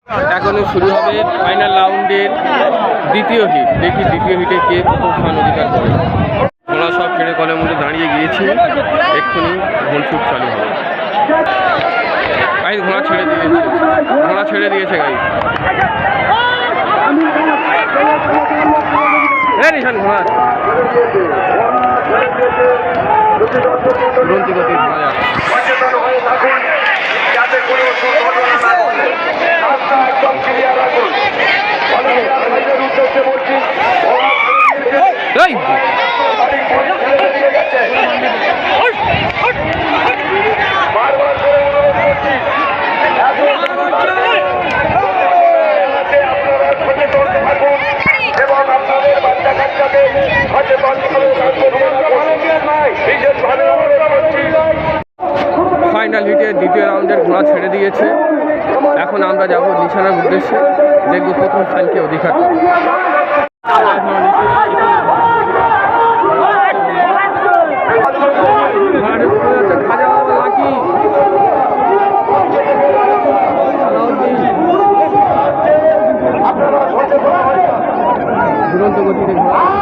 এখনো শুরু হবে ফাইনাল রাউন্ডের দ্বিতীয় হিট। দেখি দ্বিতীয় হিটে কে কত স্থান অধিকার করে। ঘোড়া সব ছেড়ে কলের মধ্যে দাঁড়িয়ে গিয়েছে, এক্ষুনি ঘোলছুট চালু হবে। গাইস ঘোড়া ছেড়ে দিয়েছে, ঘোড়া ছেড়ে দিয়েছে গাইস। নিশান ঘোড়া দুরন্ত গতি ঘোড়া যাচ্ছে। ফাইনাল হিটে দ্বিতীয় রাউন্ডের ঘোড়া ছেড়ে দিয়েছে। এখন আমরা যাব নিশানার উদ্দেশ্যে, দেখব প্রথম স্থানকে অধিকার করে। দুরন্ত গতিতে ঘোড়া